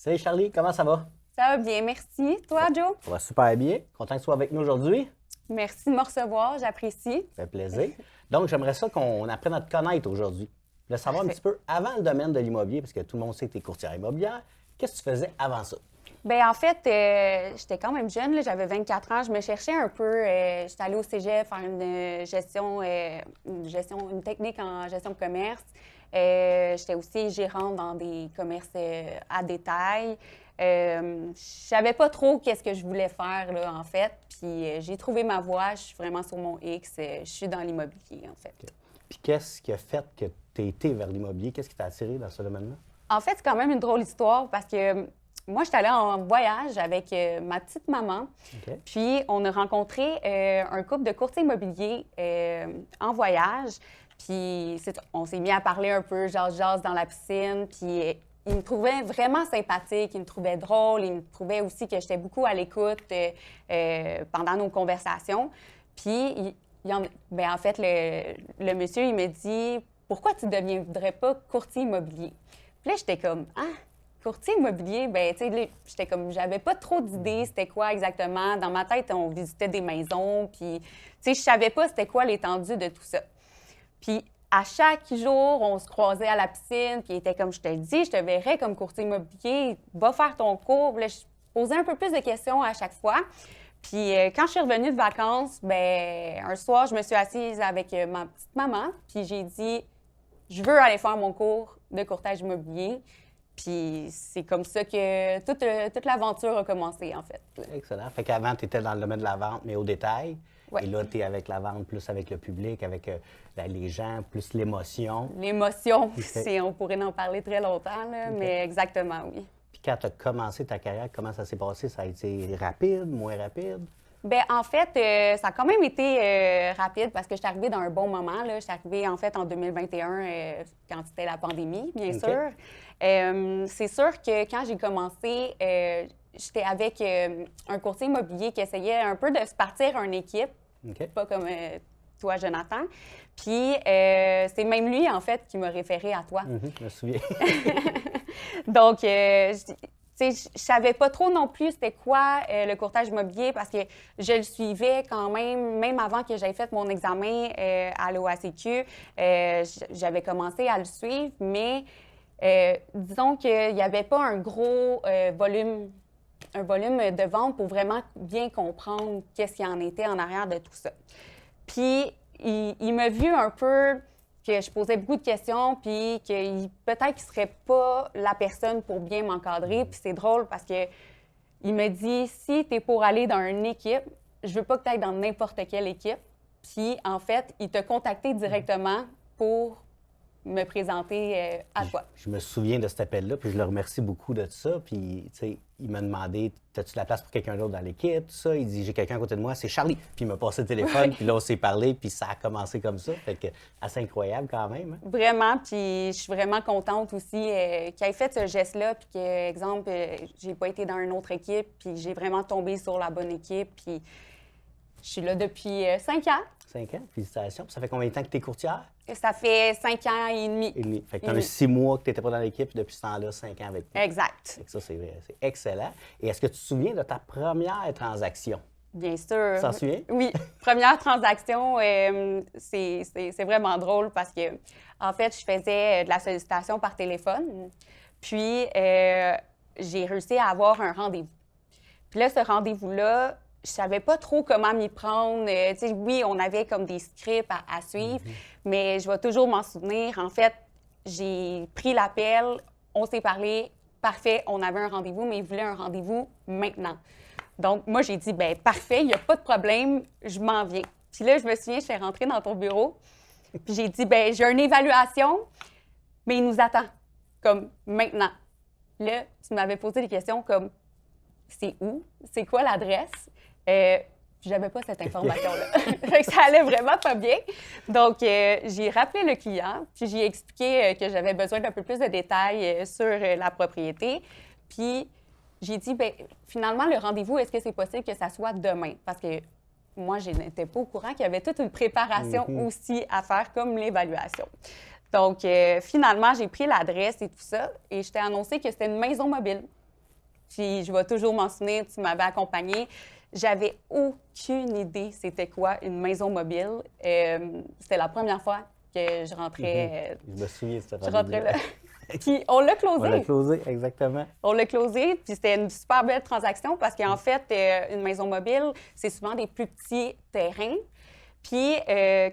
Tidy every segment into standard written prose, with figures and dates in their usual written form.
Salut Charlie, comment ça va? Ça va bien, merci. Toi, Joe? Ça va super bien. Content que tu sois avec nous aujourd'hui. Merci de me recevoir, j'apprécie. Ça fait plaisir. Donc, j'aimerais ça qu'on apprenne à te connaître aujourd'hui. Je voulais savoir un Parfait. petit peu avant le domaine de l'immobilier, parce que tout le monde sait que tu es courtière immobilière. Qu'est-ce que tu faisais avant ça? Bien, en fait, j'étais quand même jeune, là, j'avais 24 ans. Je me cherchais un peu. J'étais allée au cégep faire une technique en gestion de commerce. J'étais aussi gérante dans des commerces à détail. Je savais pas trop qu'est-ce que je voulais faire, là, en fait. Puis j'ai trouvé ma voie. Je suis vraiment sur mon X. Je suis dans l'immobilier, en fait. Puis qu'est-ce qui a fait que tu as été vers l'immobilier? Qu'est-ce qui t'a attiré dans ce domaine-là? En fait, c'est quand même une drôle d'histoire parce que moi, j'étais allée en voyage avec ma petite maman. OK. Puis, on a rencontré un couple de courtiers immobiliers en voyage. Puis, on s'est mis à parler un peu, jase dans la piscine. Puis, ils me trouvaient vraiment sympathique, ils me trouvaient drôle, ils me trouvaient aussi que j'étais beaucoup à l'écoute pendant nos conversations. Puis, en fait, le monsieur, il me dit « Pourquoi tu ne deviendrais pas courtier immobilier? » Puis là, j'étais comme « Ah! » Courtier immobilier, bien, tu sais, j'étais comme, j'avais pas trop d'idées, c'était quoi exactement. Dans ma tête, on visitait des maisons, puis, tu sais, je savais pas c'était quoi l'étendue de tout ça. Puis, à chaque jour, on se croisait à la piscine, puis il était comme, je te le dis, je te verrais comme courtier immobilier, va faire ton cours. Puis là, je posais un peu plus de questions à chaque fois. Puis, quand je suis revenue de vacances, bien, un soir, je me suis assise avec ma petite maman, puis j'ai dit, je veux aller faire mon cours de courtage immobilier. Puis c'est comme ça que toute l'aventure a commencé, en fait. Excellent. Fait qu'avant, tu étais dans le domaine de la vente, mais au détail. Ouais. Et là, tu es avec la vente, plus avec le public, avec les gens, plus l'émotion. L'émotion, fait- on pourrait en parler très longtemps, là, mais exactement, oui. Puis quand tu as commencé ta carrière, comment ça s'est passé? Ça a été rapide, moins rapide? Bien, en fait, ça a quand même été rapide parce que je suis arrivée dans un bon moment. Là. Je suis arrivée, en fait, en 2021, quand c'était la pandémie, bien OK. sûr. C'est sûr que quand j'ai commencé, j'étais avec un courtier immobilier qui essayait un peu de se partir une équipe, OK. pas comme toi, Jonathan. Puis, c'est même lui, en fait, qui m'a référé à toi. Je me souviens. Donc, tu sais, je savais pas trop non plus c'était quoi le courtage immobilier parce que je le suivais quand même avant que j'aie fait mon examen à l'OACQ. J'avais commencé à le suivre, mais disons qu'il n'y avait pas un gros volume de vente pour vraiment bien comprendre qu'est-ce qu'il en était en arrière de tout ça. Puis, il m'a vu un peu que je posais beaucoup de questions, puis peut-être qu'il ne serait pas la personne pour bien m'encadrer. Puis c'est drôle parce que il me dit, si tu es pour aller dans une équipe, je veux pas que tu ailles dans n'importe quelle équipe. Puis, en fait, il t'a contacté directement pour me présenter à toi. Je me souviens de cet appel-là, puis je le remercie beaucoup de ça. Puis, tu sais, il m'a demandé, as-tu de la place pour quelqu'un d'autre dans l'équipe, tout ça? Il dit, j'ai quelqu'un à côté de moi, c'est Charlie. Puis il m'a passé le téléphone, puis là, on s'est parlé, puis ça a commencé comme ça. Fait que, assez incroyable quand même. Hein? Vraiment, puis je suis vraiment contente aussi qu'il ait fait ce geste-là, puis que, exemple, j'ai pas été dans une autre équipe, puis j'ai vraiment tombé sur la bonne équipe, puis je suis là depuis 5 ans. 5 ans, félicitations. Puis ça fait combien de temps que tu es courtière? Ça fait 5 ans et demi. Et demi. Fait que tu as 6 mois que tu n'étais pas dans l'équipe, depuis ce temps-là, 5 ans avec nous. Exact. Fait que ça, c'est vrai, c'est excellent. Et est-ce que tu te souviens de ta première transaction? Bien sûr. Tu t'en souviens? Oui. Première transaction, c'est vraiment drôle parce que, en fait, je faisais de la sollicitation par téléphone. Puis, j'ai réussi à avoir un rendez-vous. Puis là, ce rendez-vous-là, je savais pas trop comment m'y prendre. Tu sais, oui, on avait comme des scripts à suivre, mais je vais toujours m'en souvenir. En fait, j'ai pris l'appel, on s'est parlé, parfait, on avait un rendez-vous, mais il voulait un rendez-vous maintenant. Donc, moi, j'ai dit, bien, parfait, il n'y a pas de problème, je m'en viens. Puis là, je me souviens, je suis rentrée dans ton bureau, puis j'ai dit, bien, j'ai une évaluation, mais il nous attend, comme maintenant. Là, tu m'avais posé des questions comme, c'est où? C'est quoi l'adresse? J'avais pas cette information-là. Fait que ça allait vraiment pas bien. Donc, j'ai rappelé le client, puis j'ai expliqué que j'avais besoin d'un peu plus de détails sur la propriété. Puis, j'ai dit, bien, finalement, le rendez-vous, est-ce que c'est possible que ça soit demain? Parce que moi, je n'étais pas au courant qu'il y avait toute une préparation aussi à faire, comme l'évaluation. Donc, finalement, j'ai pris l'adresse et tout ça, et je t'ai annoncé que c'était une maison mobile. puis je vais toujours m'en souvenir, tu m'avais accompagnée. J'avais aucune idée c'était quoi une maison mobile. C'était la première fois que je rentrais. Je me souviens de ce Je rentrais là. rendez-vous-là. Puis on l'a closé. On l'a closé, exactement. On l'a closé, puis c'était une super belle transaction parce qu'en fait, une maison mobile, c'est souvent des plus petits terrains. Puis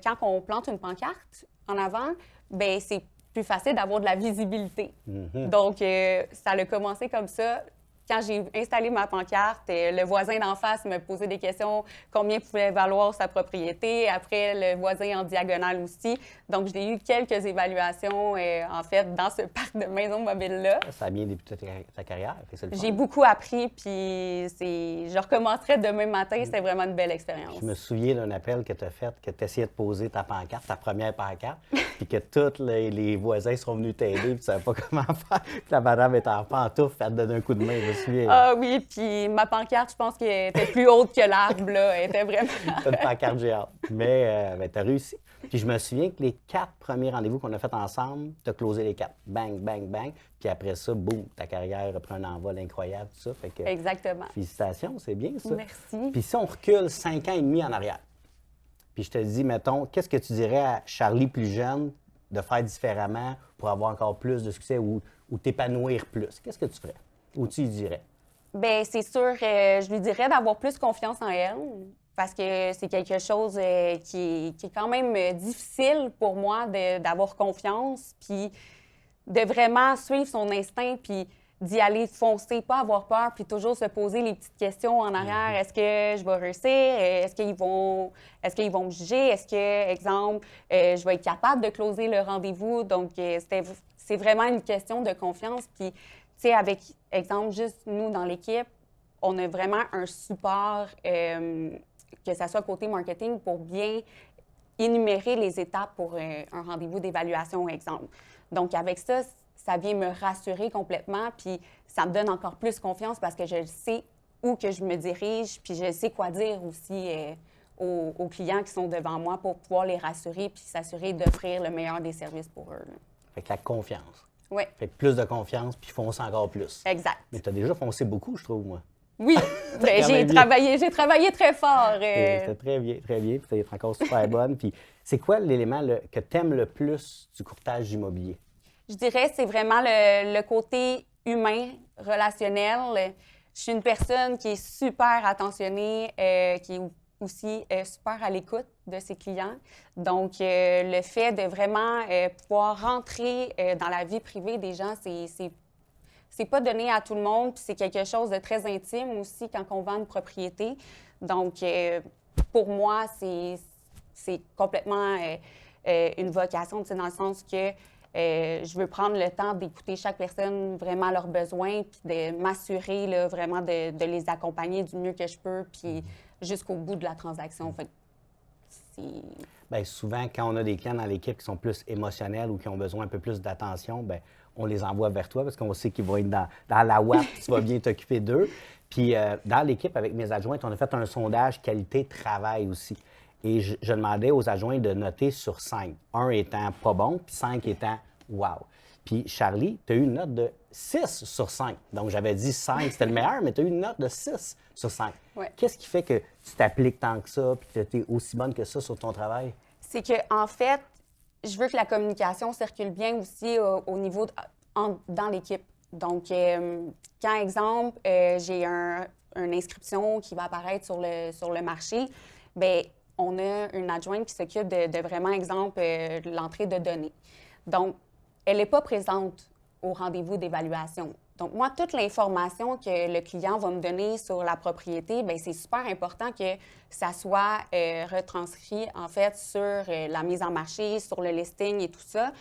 quand on plante une pancarte en avant, ben c'est plus facile d'avoir de la visibilité. Donc, ça a commencé comme ça. Quand j'ai installé ma pancarte, le voisin d'en face me posait des questions, combien pouvait valoir sa propriété. Après, le voisin en diagonale aussi. Donc, j'ai eu quelques évaluations, en fait, dans ce parc de maisons mobiles-là. Ça a bien débuté ta carrière. C'est le fun. J'ai beaucoup appris, puis je recommencerai demain matin. C'était vraiment une belle expérience. Je me souviens d'un appel que tu as fait, que tu essayais de poser ta pancarte, ta première pancarte, puis que tous les voisins sont venus t'aider, puis tu ne savais pas comment faire. Puis la madame était en pantoufle, elle te donnait un coup de main, je me souviens. Ah oui, puis ma pancarte, je pense qu'elle était plus haute que l'arbre, là. Elle était vraiment... T'as une pancarte géante. Mais tu as réussi. Puis je me souviens que les 4 premiers rendez-vous qu'on a fait ensemble, tu as closé les 4. Bang, bang, bang. Puis après ça, boum, ta carrière a pris un envol incroyable, tout ça. Fait que, Exactement. félicitations, c'est bien ça. Merci. Puis si on recule 5 ans et demi en arrière, puis je te dis, mettons, qu'est-ce que tu dirais à Charlie plus jeune de faire différemment pour avoir encore plus de succès ou t'épanouir plus? Qu'est-ce que tu ferais? Ou tu y dirais? Bien, c'est sûr, je lui dirais d'avoir plus confiance en elle parce que c'est quelque chose qui est quand même difficile pour moi d'avoir confiance, puis de vraiment suivre son instinct, puis d'y aller foncer, pas avoir peur, puis toujours se poser les petites questions en arrière. Est-ce que je vais réussir? Est-ce qu'ils vont me juger? Est-ce que, exemple, je vais être capable de closer le rendez-vous? Donc, c'est vraiment une question de confiance. Puis, tu sais, avec, exemple, juste nous dans l'équipe, on a vraiment un support, que ce soit côté marketing, pour bien énumérer les étapes pour un rendez-vous d'évaluation, exemple. Donc, avec ça, ça vient me rassurer complètement, puis ça me donne encore plus confiance parce que je sais où que je me dirige, puis je sais quoi dire aussi aux clients qui sont devant moi pour pouvoir les rassurer puis s'assurer d'offrir le meilleur des services pour eux. Là. Fait que la confiance. Oui. Fait que plus de confiance, puis fonce encore plus. Exact. Mais tu as déjà foncé beaucoup, je trouve, moi. Oui, ben, j'ai travaillé très fort. C'était très bien, très bien. Puis tu es encore super bonne. Puis c'est quoi l'élément que tu aimes le plus du courtage immobilier? Je dirais que c'est vraiment le côté humain, relationnel. Je suis une personne qui est super attentionnée, qui est aussi super à l'écoute de ses clients. Donc, le fait de vraiment pouvoir rentrer dans la vie privée des gens, c'est pas donné à tout le monde, puis c'est quelque chose de très intime aussi quand on vend une propriété. Donc, pour moi, c'est complètement une vocation, dans le sens que je veux prendre le temps d'écouter chaque personne, vraiment leurs besoins, puis de m'assurer là, vraiment de les accompagner du mieux que je peux, puis jusqu'au bout de la transaction. Fait que bien, souvent, quand on a des clients dans l'équipe qui sont plus émotionnels ou qui ont besoin un peu plus d'attention, bien, on les envoie vers toi parce qu'on sait qu'ils vont être dans la WAP, tu vas bien t'occuper d'eux. Puis dans l'équipe, avec mes adjointes, on a fait un sondage qualité-travail aussi. Et je demandais aux adjoints de noter sur 5. 1 étant pas bon, puis 5 étant wow. Puis Charlie, tu as eu une note de 6 sur 5. Donc j'avais dit 5, c'était le meilleur, mais tu as eu une note de 6 sur 5. Ouais. Qu'est-ce qui fait que tu t'appliques tant que ça, puis que tu es aussi bonne que ça sur ton travail? C'est que en fait, je veux que la communication circule bien aussi au niveau dans l'équipe. Donc, quand, exemple, j'ai une inscription qui va apparaître sur le marché, bien, on a une adjointe qui s'occupe de vraiment, exemple, l'entrée de données. Donc, elle n'est pas présente au rendez-vous d'évaluation. Donc, moi, toute l'information que le client va me donner sur la propriété, bien, c'est super important que ça soit retranscrit, en fait, sur la mise en marché, sur le listing et tout ça.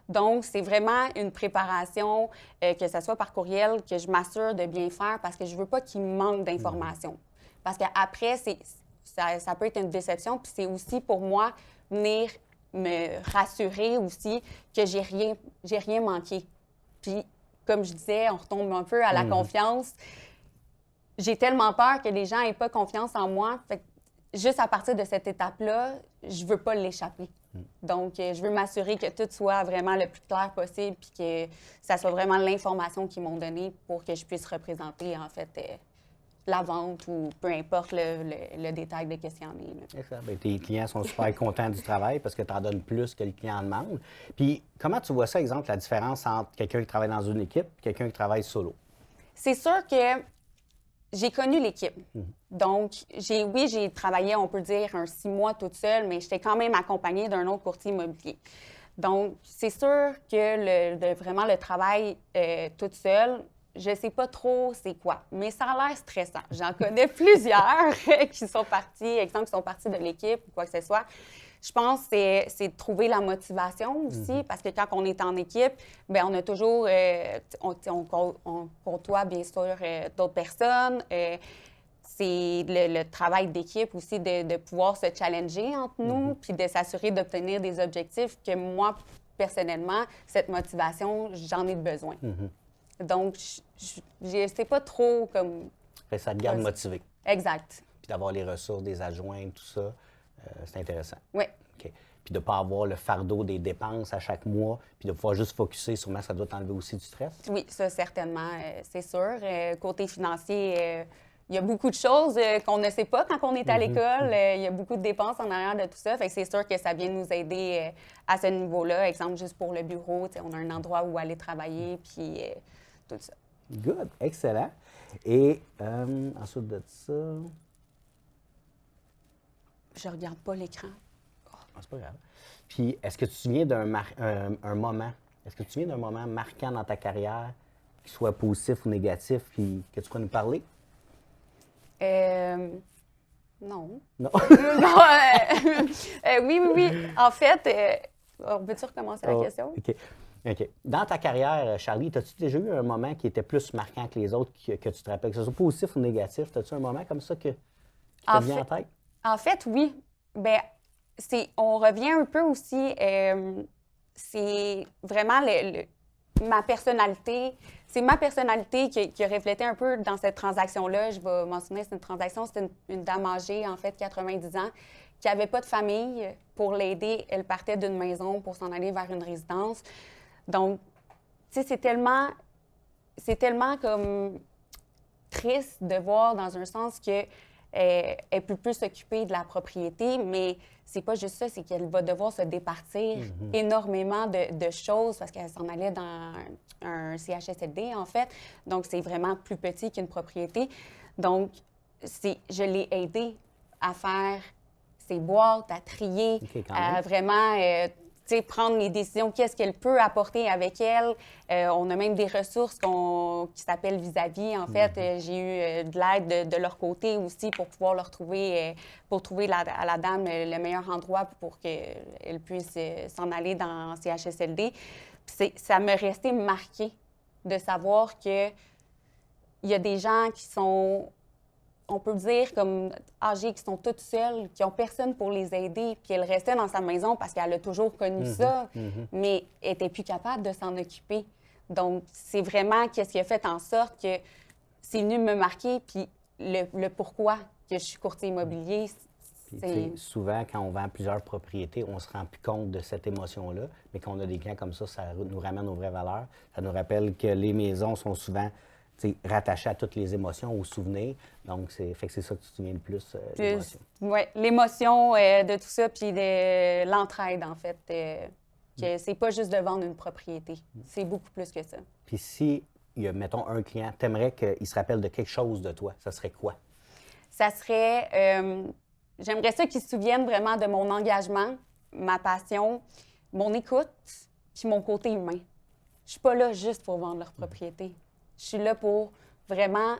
Donc, c'est vraiment une préparation, que ce soit par courriel, que je m'assure de bien faire parce que je ne veux pas qu'il me manque d'informations. Parce qu'après, ça peut être une déception. Puis c'est aussi pour moi venir me rassurer aussi que j'ai rien manqué. Puis, comme je disais, on retombe un peu à la confiance. J'ai tellement peur que les gens n'aient pas confiance en moi. Fait que juste à partir de cette étape-là, je veux pas l'échapper. Donc, je veux m'assurer que tout soit vraiment le plus clair possible puis que ça soit vraiment l'information qu'ils m'ont donnée pour que je puisse représenter, en fait, la vente ou peu importe le détail de qu'est-ce qu'il y en est. Là. Excellent. Bien, tes clients sont super contents du travail parce que tu en donnes plus que le client demande. Puis, comment tu vois ça, exemple, la différence entre quelqu'un qui travaille dans une équipe et quelqu'un qui travaille solo? C'est sûr que j'ai connu l'équipe. Donc, j'ai travaillé, on peut dire, 6 mois toute seule, mais j'étais quand même accompagnée d'un autre courtier immobilier. Donc, c'est sûr que vraiment le travail toute seule, je ne sais pas trop c'est quoi, mais ça a l'air stressant. J'en connais plusieurs qui sont partis, exemple, qui sont partis de l'équipe ou quoi que ce soit. Je pense que c'est de trouver la motivation aussi, parce que quand on est en équipe, bien, on a toujours, on côtoie bien sûr d'autres personnes. C'est le travail d'équipe aussi de pouvoir se challenger entre nous, puis de s'assurer d'obtenir des objectifs que moi, personnellement, cette motivation, j'en ai besoin. Donc, je sais pas trop comme... Fait que ça te garde motivé. Exact. Puis d'avoir les ressources des adjoints, tout ça, c'est intéressant. Oui. OK. Puis de ne pas avoir le fardeau des dépenses à chaque mois, puis de pouvoir juste focusser, sûrement, ça doit t'enlever aussi du stress. Oui, ça, certainement, c'est sûr. Côté financier, il y a beaucoup de choses qu'on ne sait pas quand on est à l'école. Il y a beaucoup de dépenses en arrière de tout ça. Fait que c'est sûr que ça vient nous aider à ce niveau-là. Exemple, juste pour le bureau, on a un endroit où aller travailler, puis tout ça. Good. Excellent. Et ensuite de ça... Je regarde pas l'écran. Ah, c'est pas grave. Puis, est-ce que tu te souviens un moment, est-ce que tu te souviens d'un moment marquant dans ta carrière, qu'il soit positif ou négatif, puis que tu pourrais nous parler? Non. Non. Non, oui. En fait, on peut-tu recommencer la question? OK. Dans ta carrière, Charlie, as-tu déjà eu un moment qui était plus marquant que les autres que tu te rappelles, que ce soit positif ou négatif? As-tu un moment comme ça qui te vient en tête? En fait, oui. Bien, on revient un peu aussi, c'est vraiment ma personnalité. C'est ma personnalité qui a reflété un peu dans cette transaction-là. Je vais mentionner, c'est une transaction, c'était une dame âgée, en fait, 90 ans, qui n'avait pas de famille. Pour l'aider, elle partait d'une maison pour s'en aller vers une résidence. Donc, tu sais, c'est tellement comme triste de voir dans un sens que elle peut plus s'occuper de la propriété, mais c'est pas juste ça, c'est qu'elle va devoir se départir énormément de choses parce qu'elle s'en allait dans un CHSLD, en fait. Donc, c'est vraiment plus petit qu'une propriété. Donc, je l'ai aidée à faire ses boîtes, à trier, à vraiment... prendre les décisions, qu'est-ce qu'elle peut apporter avec elle. On a même des ressources qui s'appellent Vis-à-vis. En fait, j'ai eu de l'aide de leur côté aussi pour pouvoir leur trouver, à la dame le meilleur endroit pour qu'elle puisse s'en aller dans CHSLD. Puis ça m'a resté marqué de savoir qu'il y a des gens qui sont... on peut dire, comme âgées, qui sont toutes seules, qui n'ont personne pour les aider, puis elle restait dans sa maison parce qu'elle a toujours connu ça, mais elle n'était plus capable de s'en occuper. Donc, c'est vraiment qu'est-ce qui a fait en sorte que c'est venu me marquer, puis le pourquoi que je suis courtier immobilier. Puis, souvent, quand on vend plusieurs propriétés, on ne se rend plus compte de cette émotion-là, mais quand on a des clients comme ça nous ramène aux vraies valeurs. Ça nous rappelle que les maisons sont souvent... rattaché à toutes les émotions, aux souvenirs. Donc, c'est ça que tu te souviens le plus, l'émotion. Oui, l'émotion de tout ça, puis de l'entraide, en fait. Que c'est pas juste de vendre une propriété. C'est beaucoup plus que ça. Puis si, mettons, un client, t'aimerais qu'il se rappelle de quelque chose de toi, ça serait quoi? Ça serait... j'aimerais ça qu'il se souvienne vraiment de mon engagement, ma passion, mon écoute, puis mon côté humain. Je suis pas là juste pour vendre leur propriété. Je suis là pour vraiment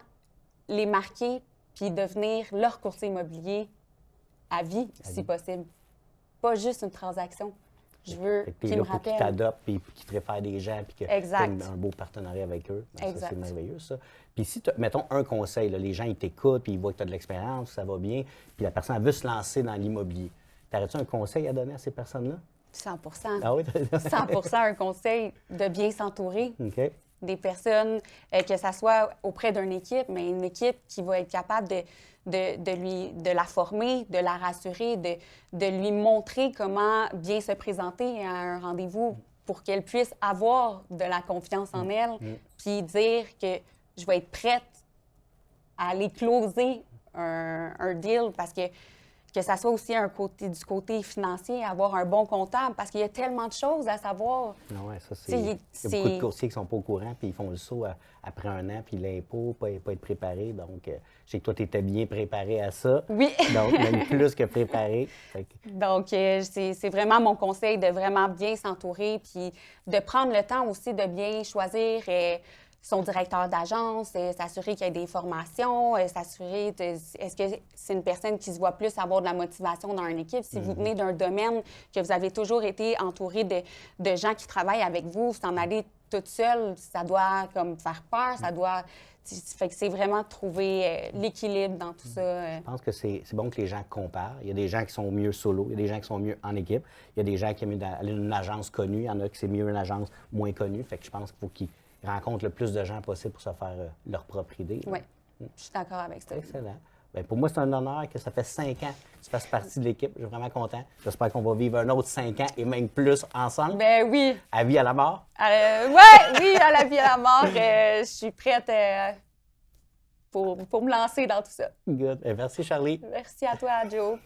les marquer puis devenir leur courtier immobilier à vie, si possible. Pas juste une transaction. Je veux qu'ils me rappellent. Pour qu'ils t'adoptent et qu'ils te réfèrent des gens puis que tu aies un beau partenariat avec eux. Ben, ça, c'est merveilleux, ça. Puis si, mettons, un conseil, là, les gens, ils t'écoutent puis ils voient que tu as de l'expérience, ça va bien, puis la personne veut se lancer dans l'immobilier. T'aurais-tu un conseil à donner à ces personnes-là? 100 Ah oui? 100 un conseil de bien s'entourer. OK. des personnes, que ce soit auprès d'une équipe, mais une équipe qui va être capable de la former, de la rassurer, de lui montrer comment bien se présenter à un rendez-vous pour qu'elle puisse avoir de la confiance en elle, puis dire que je vais être prête à aller closer un deal parce que ça soit aussi du côté financier, avoir un bon comptable, parce qu'il y a tellement de choses à savoir. Oui, ça, c'est... Il y a beaucoup de courtiers qui ne sont pas au courant, puis ils font le saut après un an, puis l'impôt, pas être préparé. Donc, je sais que toi, tu étais bien préparé à ça. Oui. Donc, même plus que préparé. Donc, c'est vraiment mon conseil de vraiment bien s'entourer, puis de prendre le temps aussi de bien choisir son directeur d'agence, s'assurer qu'il y ait des formations, s'assurer est-ce que c'est une personne qui se voit plus avoir de la motivation dans une équipe. Si vous venez d'un domaine que vous avez toujours été entouré de gens qui travaillent avec vous, s'en aller toute seule, ça doit comme faire peur, ça doit... Fait que c'est vraiment trouver l'équilibre dans tout ça. Je pense que c'est bon que les gens comparent. Il y a des gens qui sont mieux solo, il y a des gens qui sont mieux en équipe, il y a des gens qui aiment aller dans une agence connue, il y en a qui c'est mieux une agence moins connue. Fait que je pense qu'il faut qu'ils rencontrent le plus de gens possible pour se faire leur propre idée. Oui, je suis d'accord avec ça. Excellent. Bien, pour moi, c'est un honneur que ça fait 5 ans que tu fasses partie de l'équipe. Je suis vraiment content. J'espère qu'on va vivre un autre 5 ans et même plus ensemble. Ben oui. À vie à la mort? Oui, à la vie à la mort. Je suis prête pour me lancer dans tout ça. Good. Merci, Charlie. Merci à toi, Joe.